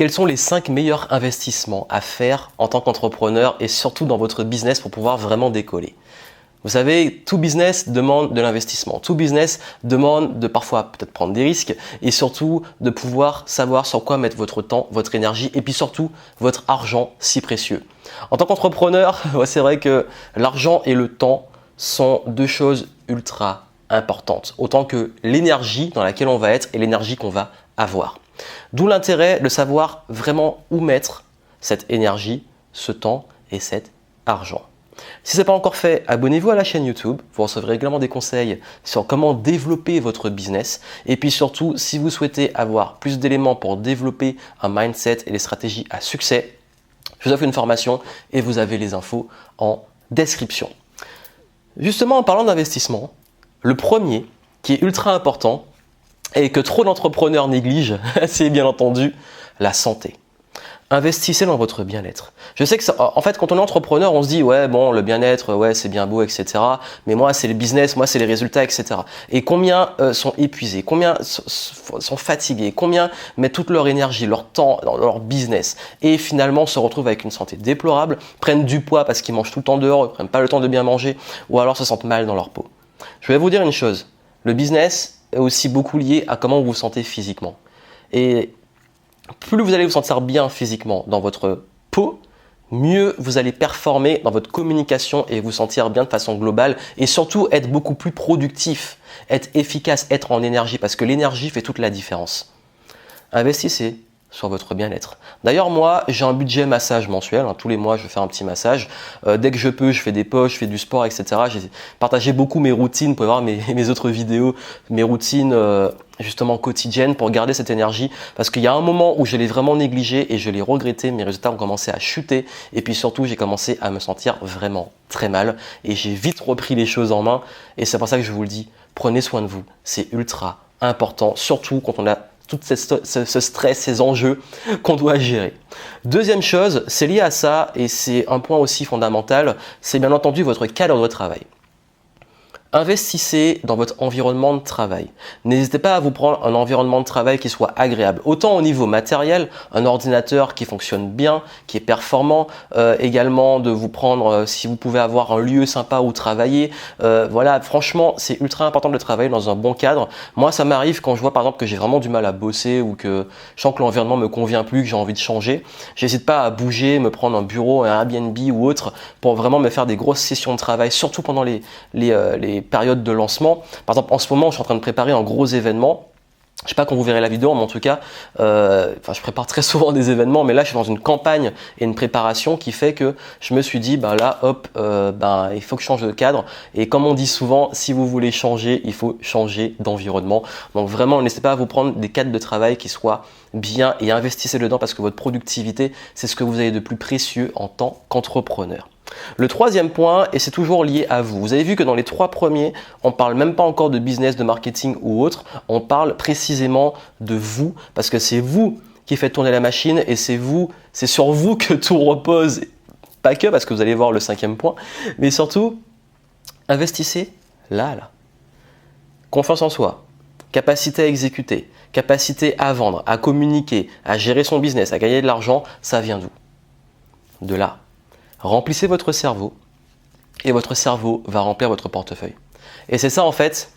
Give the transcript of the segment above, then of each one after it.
quels sont les 5 meilleurs investissements à faire en tant qu'entrepreneur et surtout dans votre business pour pouvoir vraiment décoller. Vous savez, tout business demande de l'investissement. Tout business demande de parfois peut-être prendre des risques et surtout de pouvoir savoir sur quoi mettre votre temps, votre énergie et puis surtout votre argent si précieux. En tant qu'entrepreneur, c'est vrai que l'argent et le temps sont deux choses ultra importantes. Autant que l'énergie dans laquelle on va être et l'énergie qu'on va avoir. D'où l'intérêt de savoir vraiment où mettre cette énergie, ce temps et cet argent. Si ce n'est pas encore fait, abonnez-vous à la chaîne YouTube. Vous recevrez régulièrement des conseils sur comment développer votre business. Et puis surtout, si vous souhaitez avoir plus d'éléments pour développer un mindset et des stratégies à succès, je vous offre une formation et vous avez les infos en description. Justement, en parlant d'investissement, le premier qui est ultra important et que trop d'entrepreneurs négligent, c'est bien entendu la santé. Investissez dans votre bien-être. Je sais que en fait, quand on est entrepreneur, on se dit ouais bon le bien-être, ouais c'est bien beau, etc. Mais moi c'est le business, moi c'est les résultats, etc. Et combien sont épuisés, combien sont fatigués, combien mettent toute leur énergie, leur temps dans leur business et finalement se retrouvent avec une santé déplorable, prennent du poids parce qu'ils mangent tout le temps dehors, ils prennent pas le temps de bien manger ou alors se sentent mal dans leur peau. Je vais vous dire une chose, le business est aussi beaucoup lié à comment vous vous sentez physiquement. Et plus vous allez vous sentir bien physiquement dans votre peau, mieux vous allez performer dans votre communication et vous sentir bien de façon globale et surtout être beaucoup plus productif, être efficace, être en énergie parce que l'énergie fait toute la différence. Investissez sur votre bien-être. D'ailleurs, moi, j'ai un budget massage mensuel. Tous les mois, je fais un petit massage. Dès que je peux, je fais des poches, je fais du sport, etc. J'ai partagé beaucoup mes routines. Vous pouvez voir mes autres vidéos, mes routines justement quotidiennes pour garder cette énergie. Parce qu'il y a un moment où je l'ai vraiment négligé et je l'ai regretté. Mes résultats ont commencé à chuter. Et puis surtout, j'ai commencé à me sentir vraiment très mal. Et j'ai vite repris les choses en main. Et c'est pour ça que je vous le dis, prenez soin de vous. C'est ultra important, surtout quand on a tout ce stress, ces enjeux qu'on doit gérer. Deuxième chose, c'est lié à ça et c'est un point aussi fondamental, c'est bien entendu votre cadre de travail. Investissez dans votre environnement de travail. N'hésitez pas à vous prendre un environnement de travail qui soit agréable. Autant au niveau matériel, un ordinateur qui fonctionne bien, qui est performant. Également de vous prendre, si vous pouvez avoir un lieu sympa où travailler. Voilà, franchement, c'est ultra important de travailler dans un bon cadre. Moi, ça m'arrive quand je vois par exemple que j'ai vraiment du mal à bosser ou que je sens que l'environnement me convient plus, que j'ai envie de changer. J'hésite pas à bouger, me prendre un bureau, un Airbnb ou autre pour vraiment me faire des grosses sessions de travail, surtout pendant les période de lancement. Par exemple, en ce moment, je suis en train de préparer un gros événement. Je ne sais pas quand vous verrez la vidéo, mais en tout cas, je prépare très souvent des événements, mais là, je suis dans une campagne et une préparation qui fait que je me suis dit, là, hop, il faut que je change de cadre. Et comme on dit souvent, si vous voulez changer, il faut changer d'environnement. Donc vraiment, n'hésitez pas à vous prendre des cadres de travail qui soient bien et investissez dedans parce que votre productivité, c'est ce que vous avez de plus précieux en tant qu'entrepreneur. Le troisième point, et c'est toujours lié à vous. Vous avez vu que dans les 3 premiers, on ne parle même pas encore de business, de marketing ou autre. On parle précisément de vous parce que c'est vous qui faites tourner la machine et c'est sur vous que tout repose. Pas que parce que vous allez voir le 5e point, mais surtout, investissez là. Confiance en soi, capacité à exécuter, capacité à vendre, à communiquer, à gérer son business, à gagner de l'argent, ça vient d'où? De là. Remplissez votre cerveau et votre cerveau va remplir votre portefeuille. Et c'est ça en fait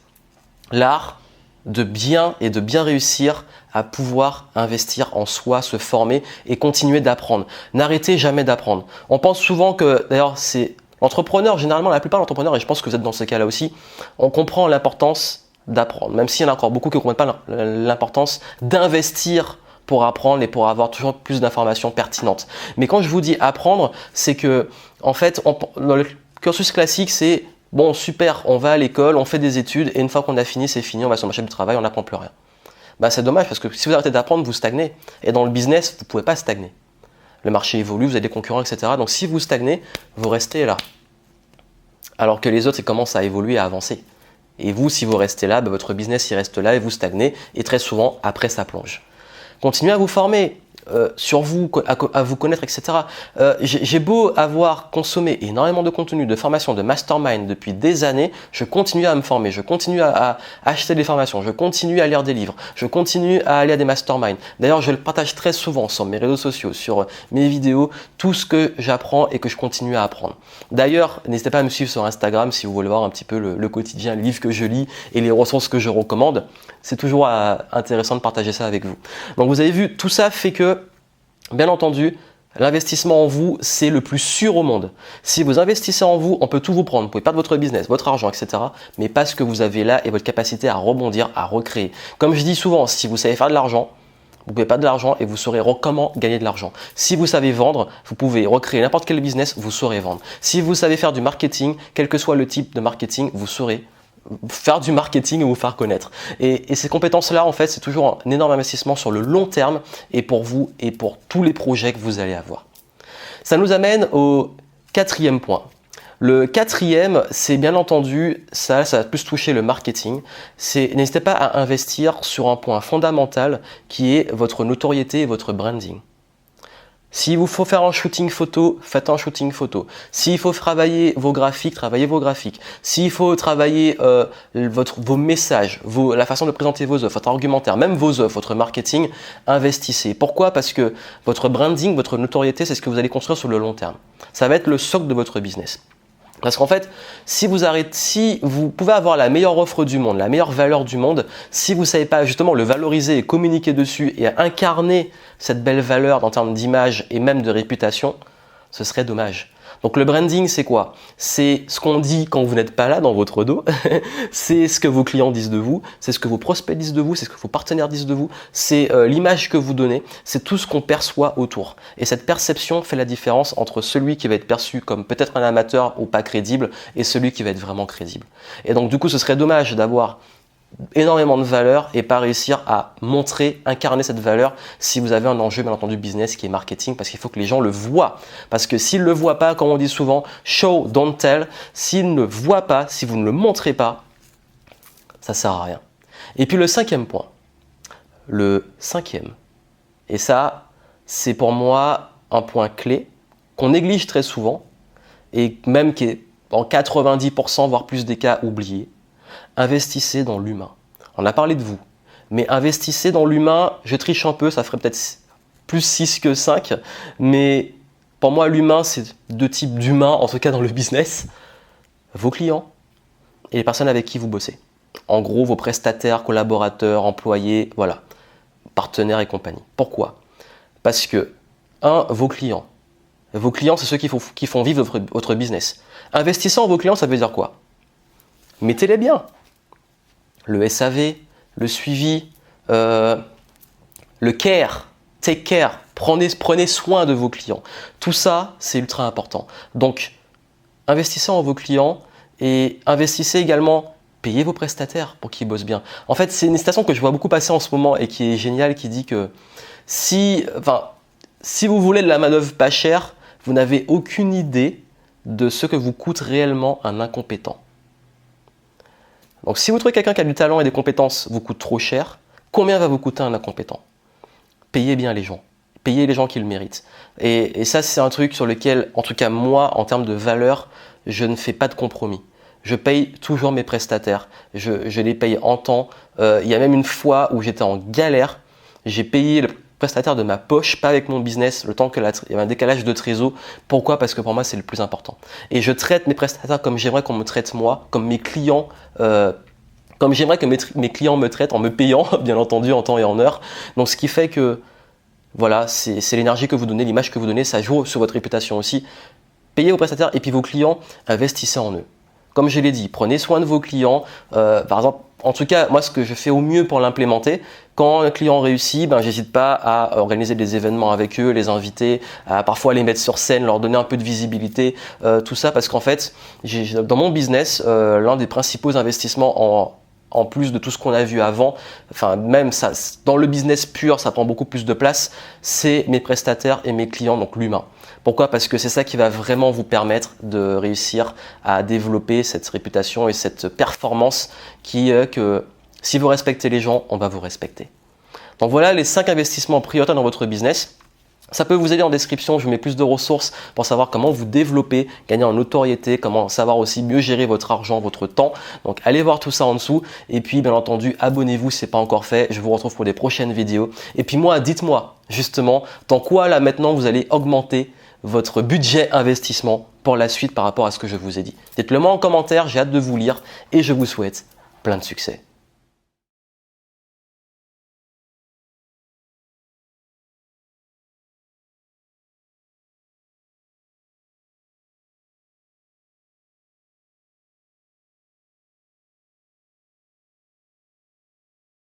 l'art de bien réussir à pouvoir investir en soi, se former et continuer d'apprendre. N'arrêtez jamais d'apprendre. On pense souvent que, d'ailleurs c'est l'entrepreneur, généralement la plupart d'entrepreneurs, et je pense que vous êtes dans ce cas-là aussi, on comprend l'importance d'apprendre. Même s'il y en a encore beaucoup qui ne comprennent pas l'importance d'investir pour apprendre et pour avoir toujours plus d'informations pertinentes. Mais quand je vous dis apprendre, c'est que en fait, dans le cursus classique, c'est bon, super, on va à l'école, on fait des études et une fois qu'on a fini, c'est fini, on va sur le marché du travail, on n'apprend plus rien. C'est dommage parce que si vous arrêtez d'apprendre, vous stagnez. Et dans le business, vous ne pouvez pas stagner. Le marché évolue, vous avez des concurrents, etc. Donc si vous stagnez, vous restez là. Alors que les autres, ils commencent à évoluer, à avancer. Et vous, si vous restez là, votre business, il reste là et vous stagnez. Et très souvent, après, ça plonge. Continuez à vous former. sur vous, à vous connaître, etc. J'ai beau avoir consommé énormément de contenu, de formation, de mastermind depuis des années, je continue à me former, je continue à acheter des formations, je continue à lire des livres, je continue à aller à des masterminds. D'ailleurs, je le partage très souvent sur mes réseaux sociaux, sur mes vidéos, tout ce que j'apprends et que je continue à apprendre. D'ailleurs, n'hésitez pas à me suivre sur Instagram si vous voulez voir un petit peu le quotidien, les livres que je lis et les ressources que je recommande. C'est toujours intéressant de partager ça avec vous. Donc vous avez vu, tout ça fait que, bien entendu, l'investissement en vous, c'est le plus sûr au monde. Si vous investissez en vous, on peut tout vous prendre. Vous pouvez perdre votre business, votre argent, etc. Mais pas ce que vous avez là et votre capacité à rebondir, à recréer. Comme je dis souvent, si vous savez faire de l'argent, vous pouvez pas de l'argent et vous saurez comment gagner de l'argent. Si vous savez vendre, vous pouvez recréer n'importe quel business, vous saurez vendre. Si vous savez faire du marketing, quel que soit le type de marketing, vous saurez faire du marketing et vous faire connaître. Et ces compétences-là, en fait, c'est toujours un énorme investissement sur le long terme et pour vous et pour tous les projets que vous allez avoir. Ça nous amène au quatrième point. Le quatrième, c'est bien entendu, ça va plus toucher le marketing. N'hésitez pas à investir sur un point fondamental qui est votre notoriété et votre branding. S'il vous faut faire un shooting photo, faites un shooting photo. S'il faut travailler vos graphiques, travaillez vos graphiques. S'il faut travailler vos messages, la façon de présenter vos offres, votre argumentaire, même vos offres, votre marketing, investissez. Pourquoi? Parce que votre branding, votre notoriété, c'est ce que vous allez construire sur le long terme. Ça va être le socle de votre business. Parce qu'en fait, si vous pouvez avoir la meilleure offre du monde, la meilleure valeur du monde, si vous ne savez pas justement le valoriser et communiquer dessus et incarner cette belle valeur en termes d'image et même de réputation, ce serait dommage. Donc le branding, c'est quoi? C'est ce qu'on dit quand vous n'êtes pas là dans votre dos, c'est ce que vos clients disent de vous, c'est ce que vos prospects disent de vous, c'est ce que vos partenaires disent de vous, c'est l'image que vous donnez, c'est tout ce qu'on perçoit autour. Et cette perception fait la différence entre celui qui va être perçu comme peut-être un amateur ou pas crédible et celui qui va être vraiment crédible. Et donc du coup, ce serait dommage d'avoir énormément de valeur et pas réussir à incarner cette valeur si vous avez un enjeu bien entendu business qui est marketing, parce qu'il faut que les gens le voient. Parce que s'ils ne le voient pas, comme on dit souvent, show, don't tell, s'ils ne voient pas, si vous ne le montrez pas, ça ne sert à rien. Et puis le cinquième point, et ça c'est pour moi un point clé qu'on néglige très souvent et même qui est en 90% voire plus des cas oublié. Investissez dans l'humain. On a parlé de vous, mais investissez dans l'humain, je triche un peu, ça ferait peut-être plus 6 que 5, mais pour moi l'humain c'est deux types d'humains, en tout cas dans le business, vos clients et les personnes avec qui vous bossez. En gros, vos prestataires, collaborateurs, employés, voilà, partenaires et compagnie. Pourquoi? Parce que, vos clients, c'est ceux qui font vivre votre business. Investissant en vos clients, ça veut dire quoi? Mettez-les bien. Le SAV, le suivi, le care, take care, prenez soin de vos clients. Tout ça, c'est ultra important. Donc, investissez en vos clients et investissez également, payez vos prestataires pour qu'ils bossent bien. En fait, c'est une citation que je vois beaucoup passer en ce moment et qui est géniale, qui dit que si vous voulez de la manœuvre pas chère, vous n'avez aucune idée de ce que vous coûte réellement un incompétent. Donc si vous trouvez quelqu'un qui a du talent et des compétences vous coûte trop cher, combien va vous coûter un incompétent? Payez bien les gens. Payez les gens qui le méritent. Et ça, c'est un truc sur lequel, en tout cas moi, en termes de valeur, je ne fais pas de compromis. Je paye toujours mes prestataires. Je les paye en temps. Il y a même une fois où j'étais en galère, j'ai payé le prestataire de ma poche, pas avec mon business, le temps qu'il y avait un décalage de trésor. Pourquoi? Parce que pour moi, c'est le plus important. Et je traite mes prestataires comme j'aimerais qu'on me traite moi, comme mes clients, comme j'aimerais que mes clients me traitent en me payant, bien entendu, en temps et en heure. Donc, ce qui fait que, voilà, c'est l'énergie que vous donnez, l'image que vous donnez, ça joue sur votre réputation aussi. Payez vos prestataires et puis vos clients, investissez en eux. Comme je l'ai dit, prenez soin de vos clients. Par exemple, en tout cas, moi, ce que je fais au mieux pour l'implémenter, quand un client réussit, j'hésite pas à organiser des événements avec eux, les inviter, à parfois les mettre sur scène, leur donner un peu de visibilité, tout ça, parce qu'en fait, dans mon business, l'un des principaux investissements en plus de tout ce qu'on a vu avant, même ça, dans le business pur, ça prend beaucoup plus de place, c'est mes prestataires et mes clients, donc l'humain. Pourquoi? Parce que c'est ça qui va vraiment vous permettre de réussir à développer cette réputation et cette performance qui est que si vous respectez les gens, on va vous respecter. Donc voilà les 5 investissements prioritaires dans votre business. Ça peut vous aider en description, je mets plus de ressources pour savoir comment vous développer, gagner en notoriété, comment savoir aussi mieux gérer votre argent, votre temps. Donc allez voir tout ça en dessous et puis bien entendu abonnez-vous si ce n'est pas encore fait. Je vous retrouve pour des prochaines vidéos. Et puis moi, dites-moi justement dans quoi là maintenant vous allez augmenter votre budget investissement pour la suite par rapport à ce que je vous ai dit. Dites-le moi en commentaire, j'ai hâte de vous lire et je vous souhaite plein de succès.